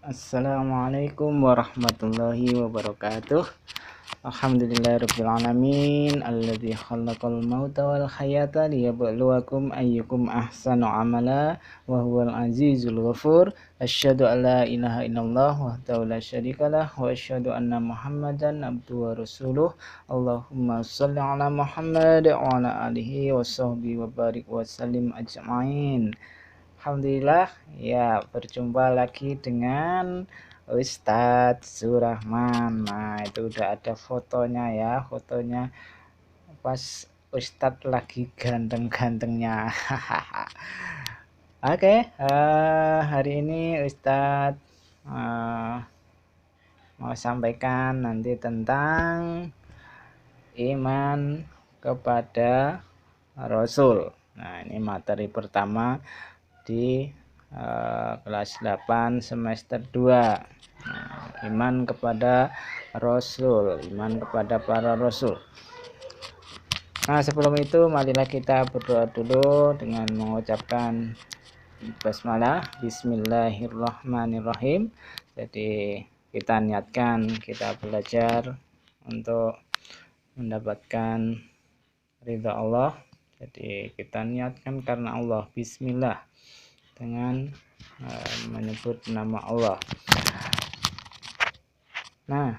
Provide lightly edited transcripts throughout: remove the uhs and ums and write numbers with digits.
Assalamualaikum warahmatullahi wabarakatuh. Alhamdulillahirabbil alamin alladzi khalaqal mauta wal hayata liyabluwakum ayyukum ahsanu amala wa huwal azizul ghafur. Asyhadu an la ilaha illallah wahdahu la syarikalah wa asyhadu anna Muhammadan abduhu wa rasuluh. Allahumma shalli ala Muhammad wa ala alihi wa sahbihi wa barik wa sallim ajmain. Alhamdulillah, ya berjumpa lagi dengan Ustadz Surahman. Nah, itu udah ada fotonya ya, fotonya pas Ustadz lagi ganteng-gantengnya. Oke, hari ini Ustadz mau sampaikan nanti tentang iman kepada Rasul. Nah, ini materi pertama di kelas 8 semester 2. Iman kepada Rasul, iman kepada para Rasul. Nah, sebelum itu marilah kita berdoa dulu dengan mengucapkan basmalah, bismillahirrahmanirrahim. Jadi kita niatkan, kita belajar untuk mendapatkan ridha Allah. Jadi kita niatkan karena Allah, bismillah, dengan menyebut nama Allah. Nah,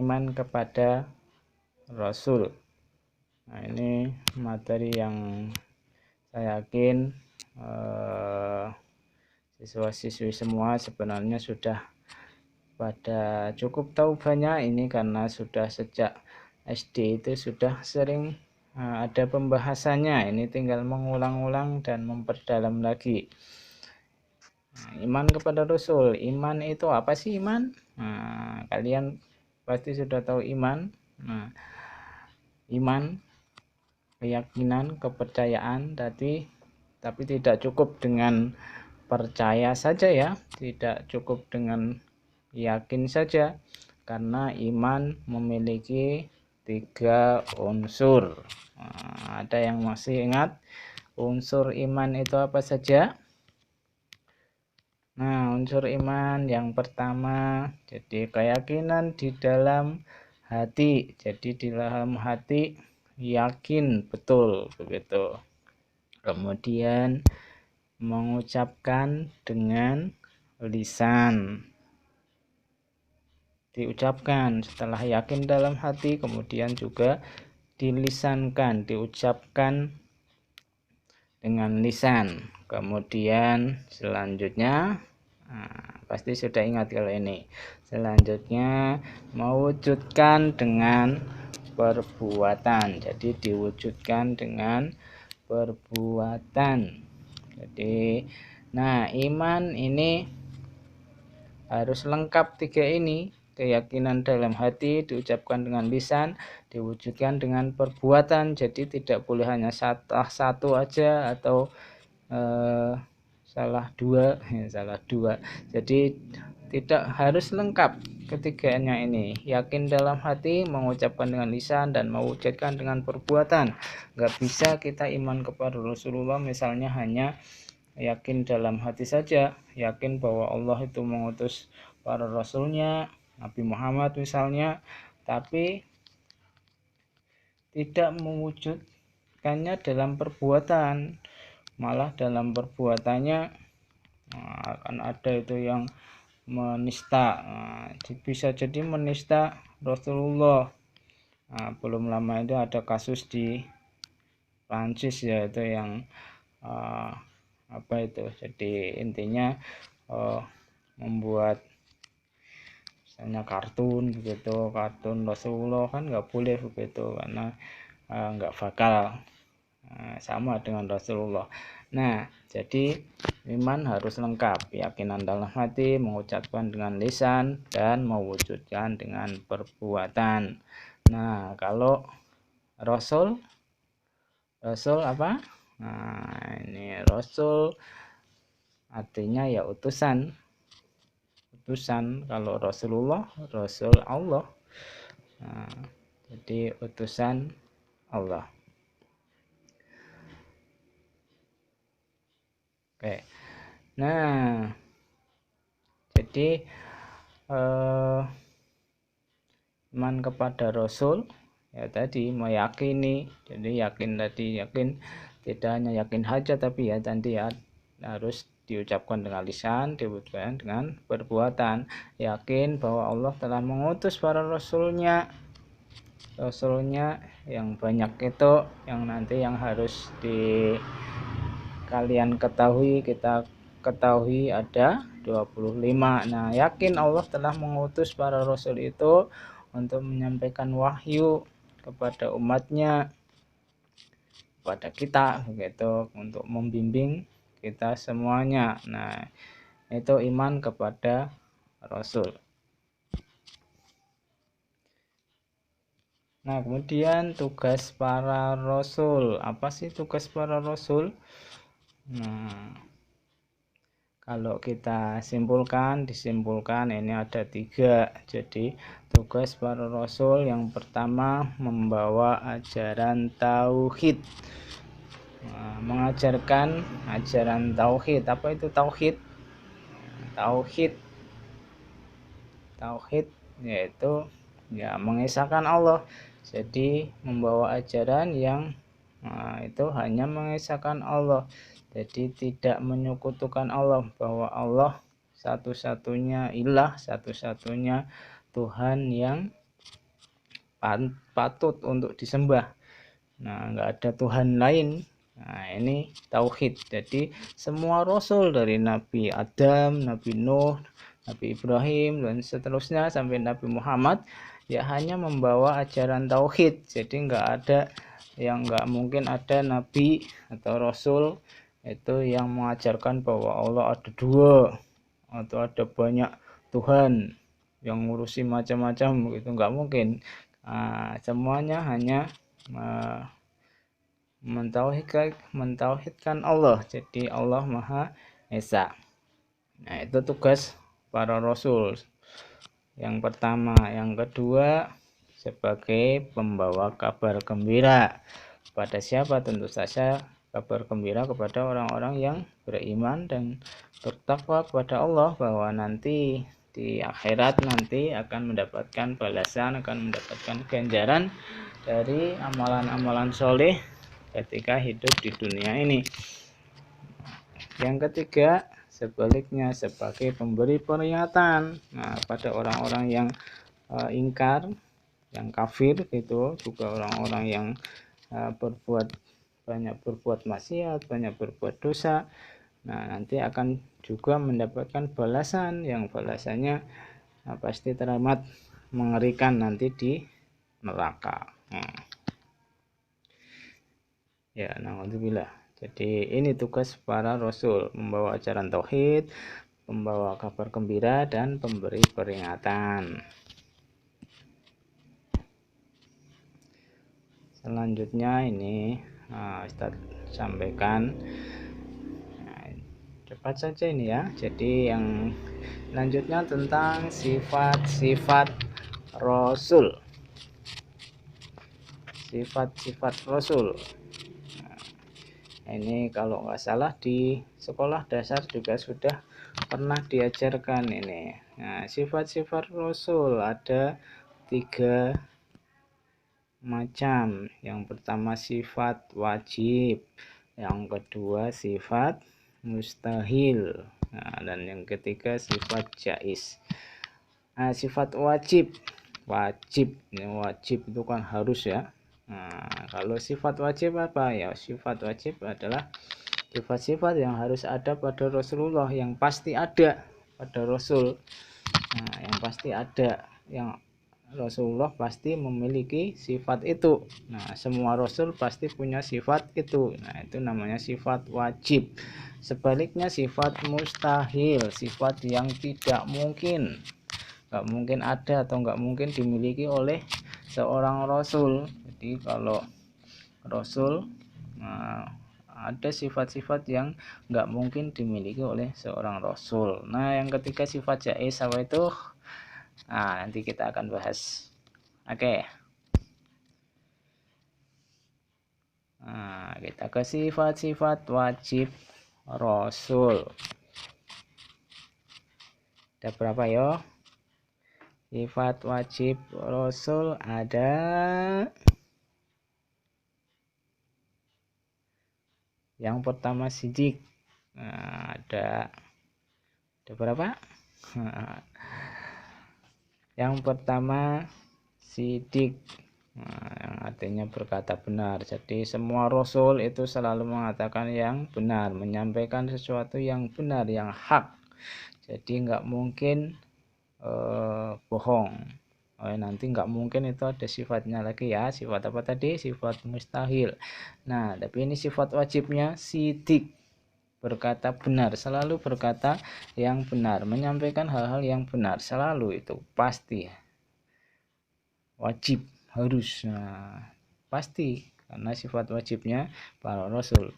iman kepada Rasul. Nah, ini materi yang saya yakin siswa-siswi semua sebenarnya sudah pada cukup tahu banyak ini, karena sudah sejak SD itu sudah sering ada pembahasannya. Ini tinggal mengulang-ulang dan memperdalam lagi. Iman kepada Rasul. Iman itu apa sih iman? Nah, kalian pasti sudah tahu iman. Nah, iman, keyakinan, kepercayaan, tapi tidak cukup dengan percaya saja ya, tidak cukup dengan yakin saja, karena iman memiliki 3 unsur. Nah, ada yang masih ingat unsur iman itu apa saja? Nah, unsur iman yang pertama, jadi keyakinan di dalam hati. Jadi di dalam hati yakin betul begitu. Kemudian mengucapkan dengan lisan. Diucapkan setelah yakin dalam hati, kemudian juga dilisankan, diucapkan dengan lisan. Kemudian selanjutnya, pasti sudah ingat kalau ini. Selanjutnya mewujudkan dengan perbuatan. Jadi diwujudkan dengan perbuatan. Jadi, nah, iman ini harus lengkap 3 ini. Keyakinan dalam hati diucapkan dengan lisan, diwujudkan dengan perbuatan. Jadi tidak boleh hanya satu aja atau salah dua. Jadi tidak harus lengkap ketiganya ini. Yakin dalam hati, mengucapkan dengan lisan, dan mewujudkan dengan perbuatan. Gak bisa kita iman kepada Rasulullah misalnya hanya yakin dalam hati saja, yakin bahwa Allah itu mengutus para rasulnya, Nabi Muhammad misalnya, tapi tidak mewujudkannya dalam perbuatan. Malah dalam perbuatannya akan ada itu yang menista. Bisa jadi menista Rasulullah. Belum lama itu ada kasus di Prancis ya, itu yang apa itu, jadi intinya membuat misalnya kartun begitu, kartun Rasulullah kan nggak boleh begitu, karena nggak bakal sama dengan Rasulullah. Nah, jadi iman harus lengkap, keyakinan dalam hati, mengucapkan dengan lisan, dan mewujudkan dengan perbuatan. Nah, kalau Rasul apa? Nah, ini Rasul artinya ya utusan. Kalau Rasulullah, Rasul Allah. Nah, jadi utusan Allah. Oke. Nah, jadi iman kepada Rasul ya tadi meyakini, jadi yakin tadi, yakin tidak hanya yakin saja tapi ya tadi ya harus diucapkan dengan lisan, diucapkan dengan perbuatan, yakin bahwa Allah telah mengutus para rasulnya yang banyak itu, yang nanti yang harus di kalian ketahui, kita ketahui ada 25. Nah, yakin Allah telah mengutus para rasul itu untuk menyampaikan wahyu kepada umatnya, kepada kita begitu, untuk membimbing kita semuanya. Nah, itu iman kepada rasul. Nah, kemudian tugas para rasul. Apa sih tugas para rasul? Nah, kalau kita disimpulkan ini ada 3. Jadi tugas para rasul yang pertama membawa ajaran tauhid, mengajarkan ajaran tauhid. Apa itu tauhid? Tauhid yaitu ya mengesahkan Allah. Jadi membawa ajaran yang itu hanya mengesahkan Allah. Jadi tidak menyekutukan Allah, bahwa Allah satu-satunya ilah, satu-satunya Tuhan yang patut untuk disembah. Nah, enggak ada Tuhan lain. Nah, ini tauhid. Jadi semua rasul dari Nabi Adam, Nabi Nuh, Nabi Ibrahim dan seterusnya sampai Nabi Muhammad ya hanya membawa ajaran tauhid. Jadi enggak mungkin ada nabi atau rasul itu yang mengajarkan bahwa Allah ada 2 atau ada banyak Tuhan yang ngurusi macam-macam, gitu enggak mungkin. Semuanya hanya mentauhidkan Allah. Jadi Allah Maha Esa. Nah, itu tugas para rasul yang pertama. Yang kedua, sebagai pembawa kabar gembira. Pada siapa? Tentu saja kabar gembira kepada orang-orang yang beriman dan bertakwa kepada Allah, bahwa nanti di akhirat nanti akan mendapatkan balasan, akan mendapatkan ganjaran dari amalan-amalan soleh ketika hidup di dunia ini. Yang ketiga, sebaliknya sebagai pemberi peringatan. Nah, pada orang-orang yang ingkar, yang kafir gitu, juga orang-orang yang banyak berbuat maksiat, banyak berbuat dosa. Nah, nanti akan juga mendapatkan balasan yang balasannya pasti teramat mengerikan nanti di neraka. Ya, naudzubillah. Jadi ini tugas para rasul, membawa ajaran tauhid, membawa kabar gembira dan pemberi peringatan. Selanjutnya ini Ustaz sampaikan, cepat saja ini ya. Jadi yang selanjutnya tentang sifat-sifat rasul. Sifat-sifat rasul. Ini kalau nggak salah di sekolah dasar juga sudah pernah diajarkan ini. Nah, sifat-sifat rasul ada 3 macam. Yang pertama sifat wajib, yang kedua sifat mustahil, dan yang ketiga sifat jaiz. Nah, sifat wajib itu kan harus ya. Nah, kalau sifat wajib apa ya? Sifat wajib adalah sifat-sifat yang harus ada pada Rasulullah, yang pasti ada pada Rasul. Nah, yang pasti ada, yang Rasulullah pasti memiliki sifat itu. Nah, semua Rasul pasti punya sifat itu. Nah, itu namanya sifat wajib. Sebaliknya sifat mustahil, sifat yang tidak mungkin. Nggak mungkin ada atau nggak mungkin dimiliki oleh seorang Rasul. Jadi kalau Rasul ada sifat-sifat yang nggak mungkin dimiliki oleh seorang Rasul. Nah, yang ketiga sifat jaiz apa itu? Nah, nanti kita akan bahas. Oke. Nah, kita ke sifat-sifat wajib Rasul. Ada berapa yo? Sifat wajib Rasul ada yang pertama sidik. Nah, ada berapa? Yang pertama sidik, yang artinya berkata benar. Jadi semua rasul itu selalu mengatakan yang benar, menyampaikan sesuatu yang benar, yang hak. Jadi nggak mungkin bohong. Nanti nggak mungkin itu ada sifatnya lagi ya. Sifat apa tadi? Sifat mustahil. Nah, tapi ini sifat wajibnya sidik, berkata benar, selalu berkata yang benar, menyampaikan hal-hal yang benar, selalu, itu pasti wajib, harus. Nah, pasti karena sifat wajibnya para rasul.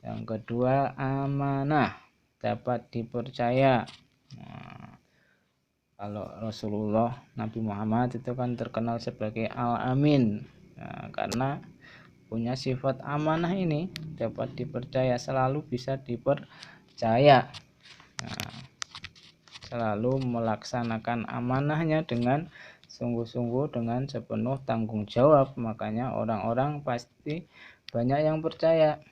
Yang kedua amanah, dapat dipercaya. Nah, kalau Rasulullah Nabi Muhammad itu kan terkenal sebagai Al-Amin, nah, karena punya sifat amanah ini, dapat dipercaya, selalu bisa dipercaya. Nah, selalu melaksanakan amanahnya dengan sungguh-sungguh, dengan sepenuh tanggung jawab. Makanya orang-orang pasti banyak yang percaya,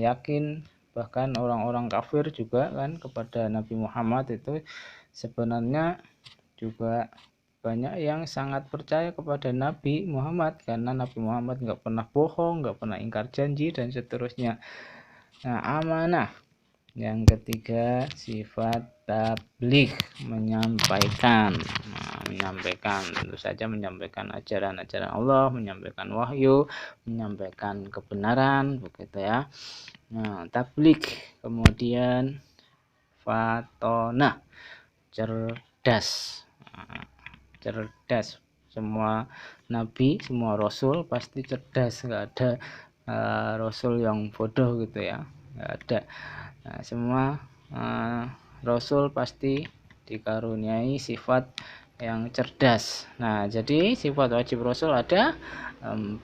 yakin. Bahkan orang-orang kafir juga kan kepada Nabi Muhammad itu sebenarnya juga banyak yang sangat percaya kepada Nabi Muhammad, karena Nabi Muhammad nggak pernah bohong, nggak pernah ingkar janji, dan seterusnya. Nah, amanah. Yang ketiga sifat tabligh, menyampaikan. Nah, menyampaikan, tentu saja menyampaikan ajaran-ajaran Allah, menyampaikan wahyu, menyampaikan kebenaran, begitu ya. Nah, tabligh. Kemudian fatonah, cerdas. Nah, cerdas. Semua nabi, semua rasul pasti cerdas, nggak ada rasul yang bodoh gitu ya, nggak ada. Nah, semua rasul pasti dikaruniai sifat yang cerdas. Nah, jadi sifat wajib rasul ada 4.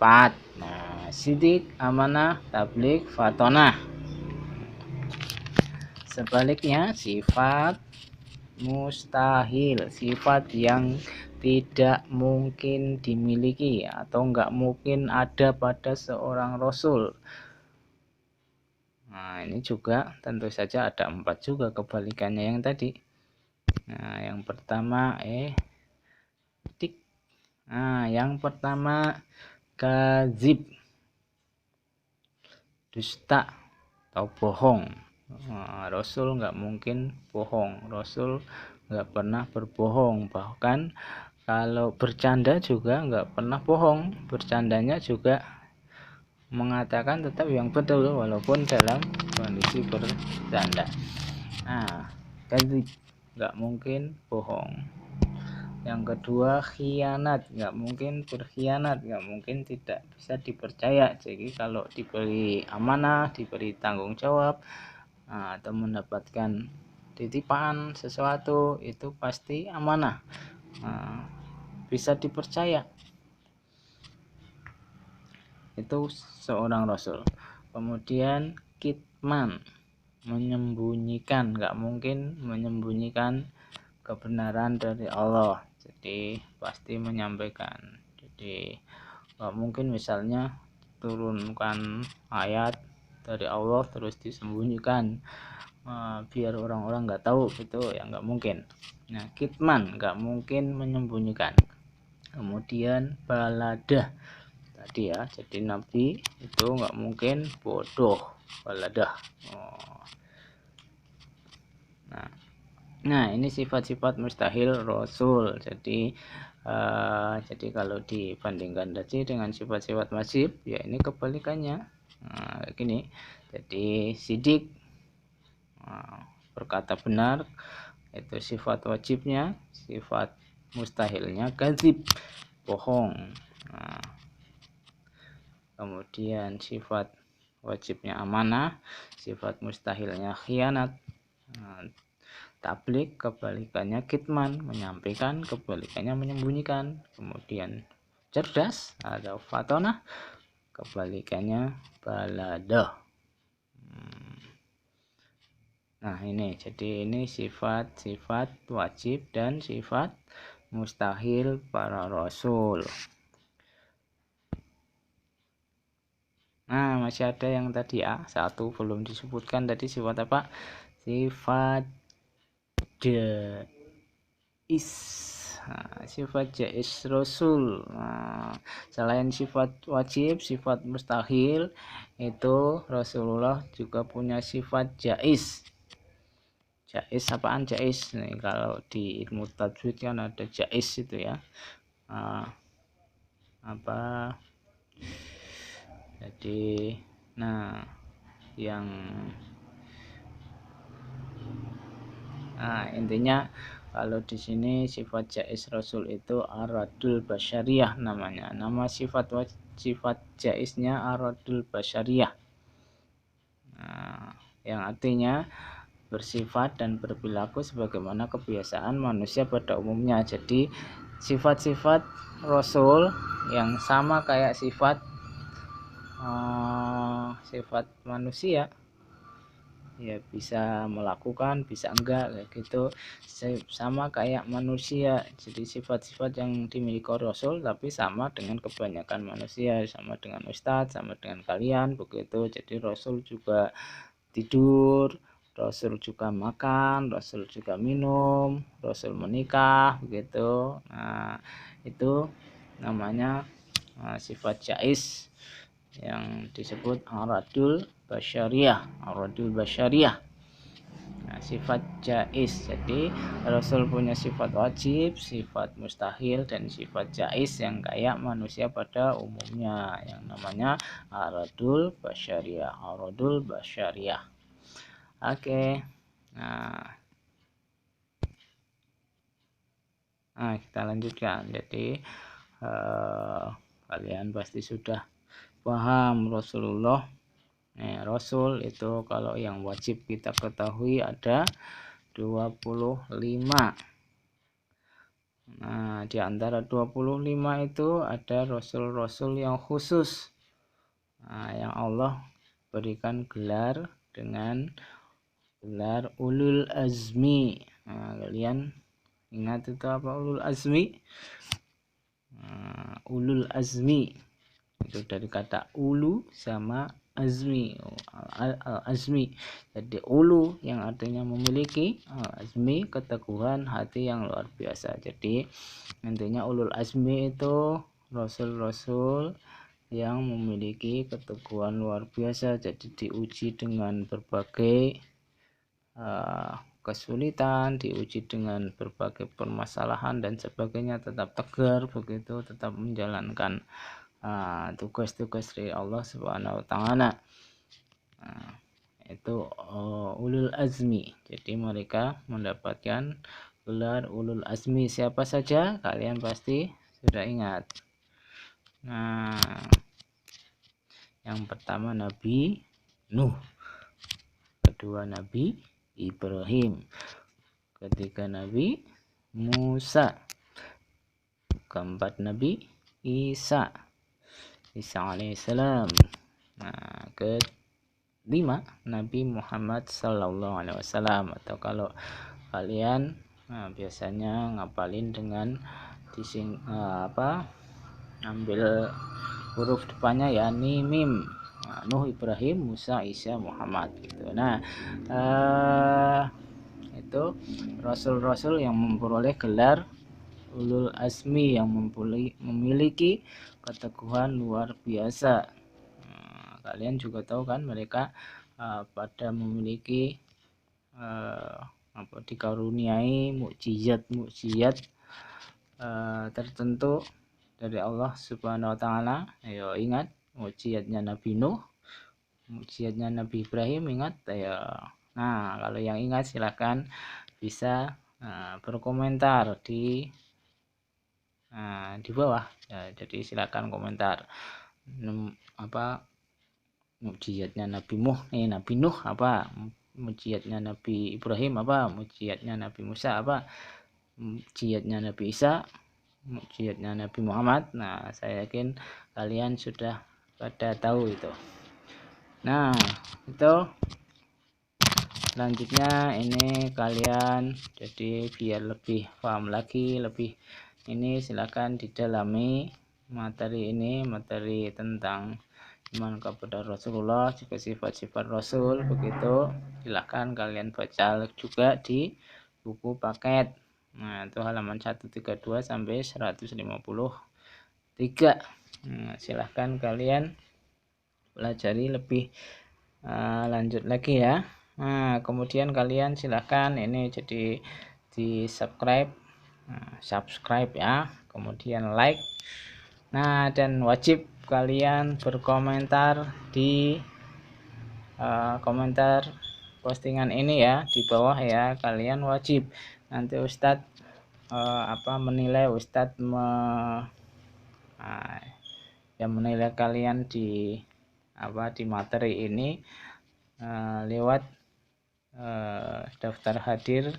Nah, sidik, amanah, tabligh, fatonah. Sebaliknya sifat mustahil, sifat yang tidak mungkin dimiliki atau nggak mungkin ada pada seorang rasul. Nah, ini juga tentu saja ada 4 juga kebalikannya yang tadi. Nah, yang pertama yang pertama kadzib, dusta atau bohong. Nah, rasul nggak mungkin bohong, rasul nggak pernah berbohong. Bahkan kalau bercanda juga nggak pernah bohong, bercandanya juga mengatakan tetap yang betul walaupun dalam kondisi bercanda. Nah, kadzib, nggak mungkin bohong. Yang kedua khianat, nggak mungkin berkhianat, nggak mungkin tidak bisa dipercaya. Jadi kalau diberi amanah, diberi tanggung jawab, atau mendapatkan titipan sesuatu, itu pasti amanah, bisa dipercaya. Itu seorang rasul. Kemudian kitman, menyembunyikan, nggak mungkin menyembunyikan kebenaran dari Allah, jadi pasti menyampaikan. Jadi nggak mungkin misalnya turunkan ayat dari Allah terus disembunyikan biar orang-orang nggak tahu, gitu ya nggak mungkin. Nah, kitman, nggak mungkin menyembunyikan. Kemudian baladah tadi ya, jadi nabi itu nggak mungkin bodoh, baladah. Nah, ini sifat-sifat mustahil rasul. Jadi kalau dibandingkan tadi dengan sifat-sifat wajib, ya ini kebalikannya. Kayak gini. Jadi sidik, berkata benar, itu sifat wajibnya. Sifat mustahilnya kadzib, bohong. Kemudian sifat wajibnya amanah, sifat mustahilnya khianat. Tabligh kebalikannya kitman, menyampaikan, kebalikannya menyembunyikan. Kemudian cerdas atau fatonah, kebalikannya baladah. Nah ini, jadi ini sifat-sifat wajib dan sifat mustahil para rasul. Nah masih ada yang tadi satu belum disebutkan tadi, sifat apa? Sifat jais. Nah, sifat jais rasul. Nah, selain sifat wajib, sifat mustahil, itu Rasulullah juga punya sifat jais. Jais apaan jais? Nih kalau di ilmu tajwid kan ada jais itu ya. Apa? Jadi yang intinya kalau di sini sifat jais rasul itu aradul basyariyah namanya. Nama sifat jaisnya aradul basyariyah. Yang artinya bersifat dan berperilaku sebagaimana kebiasaan manusia pada umumnya. Jadi sifat-sifat rasul yang sama kayak sifat manusia, ya bisa melakukan, bisa enggak kayak gitu, sama kayak manusia. Jadi sifat-sifat yang dimiliki Rasul tapi sama dengan kebanyakan manusia, sama dengan ustadz, sama dengan kalian begitu. Jadi Rasul juga tidur, Rasul juga makan, Rasul juga minum, Rasul menikah begitu. Nah itu namanya sifat jais yang disebut aradul basyariyah. Nah, sifat jais. Jadi Rasul punya sifat wajib, sifat mustahil, dan sifat jais yang kayak manusia pada umumnya, yang namanya aradul basyariyah. Oke. Nah kita lanjutkan. Jadi kalian pasti sudah paham Rasulullah. Rasul itu kalau yang wajib kita ketahui ada 25. Nah di antara 25 itu ada rasul-rasul yang khusus, yang Allah berikan gelar dengan gelar ulul azmi. Kalian ingat itu apa ulul azmi? Ulul azmi itu dari kata ulu sama azmi. Azmi jadi ulu yang artinya memiliki, azmi keteguhan hati yang luar biasa. Jadi intinya ulul azmi itu rasul-rasul yang memiliki keteguhan luar biasa. Jadi diuji dengan berbagai kesulitan, diuji dengan berbagai permasalahan dan sebagainya, tetap tegar begitu, tetap menjalankan tugas-tugas dari Allah Subhanahu wa taala. Itu ulul azmi. Jadi mereka mendapatkan gelar ulul azmi. Siapa saja? Kalian pasti sudah ingat. Yang pertama Nabi Nuh, kedua Nabi Ibrahim, ketiga Nabi Musa, keempat Nabi Isa alaihissalam. Kelima Nabi Muhammad sallallahu alaihi wasallam. Atau kalau kalian biasanya ngapalin dengan ambil huruf depannya ya mim. Nuh, Ibrahim, Musa, Isa, Muhammad gitu. Itu rasul-rasul yang memperoleh gelar ulul azmi, yang memiliki keteguhan luar biasa. Kalian juga tahu kan mereka pada memiliki dikaruniai mukjizat tertentu dari Allah Subhanahu wa taala. Ayo ingat mukjizatnya Nabi Nuh, mukjizatnya Nabi Ibrahim, ingat ya. Nah kalau yang ingat silakan bisa berkomentar di bawah ya. Jadi silakan komentar mukjizatnya Nabi Nuh apa, mukjizatnya Nabi Ibrahim apa, mukjizatnya Nabi Musa apa, mukjizatnya Nabi Isa, mukjizatnya Nabi Muhammad. Nah saya yakin kalian sudah pada tahu itu. Nah itu selanjutnya ini kalian jadi biar lebih paham lagi, lebih ini silakan didalami materi ini, materi tentang iman kepada Rasulullah, juga sifat-sifat Rasul begitu. Silakan kalian baca juga di buku paket. Nah, itu halaman 132 sampai 153. Silahkan kalian pelajari lebih lanjut lagi ya. Nah, kemudian kalian silahkan ini jadi di subscribe ya, kemudian like. Nah, dan wajib kalian berkomentar di komentar postingan ini ya, di bawah ya, kalian wajib. Nanti Ustadz menilai, Ustadz yang menilai kalian di di materi ini lewat daftar hadir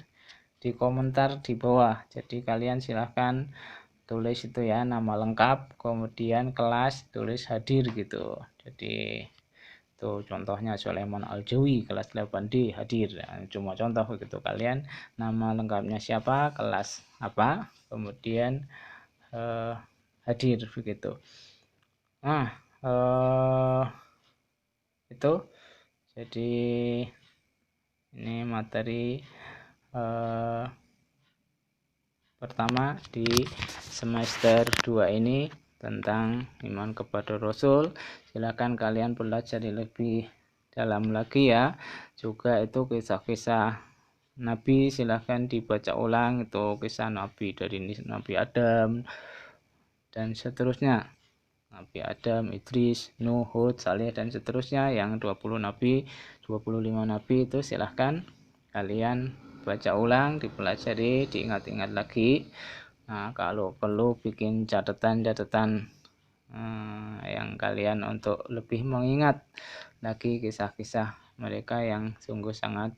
di komentar di bawah. Jadi kalian silahkan tulis itu ya, nama lengkap, kemudian kelas, tulis hadir gitu. Jadi itu contohnya Sulaiman Al-Jawi kelas 8D hadir. Nah, cuma contoh begitu, kalian nama lengkapnya siapa, kelas apa, kemudian hadir begitu. Nah, itu jadi ini materi pertama di semester 2 ini tentang iman kepada Rasul. Silakan kalian pelajari lebih dalam lagi ya. Juga itu kisah-kisah Nabi silahkan dibaca ulang, itu kisah Nabi dari Nabi Adam dan seterusnya. Nabi Adam, Idris, Nuh, Hud, Saleh dan seterusnya, yang 20 nabi, 25 nabi itu silahkan kalian baca ulang, dipelajari, diingat-ingat lagi. Nah, kalau perlu bikin catatan-catatan yang kalian untuk lebih mengingat lagi kisah-kisah mereka yang sungguh sangat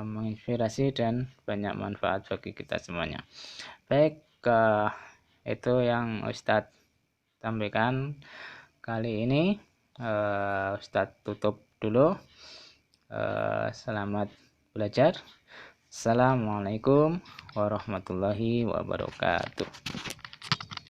menginspirasi dan banyak manfaat bagi kita semuanya. Baik, itu yang Ustadz sampaikan kali ini. Ustadz tutup dulu. Selamat belajar. Assalamualaikum warahmatullahi wabarakatuh.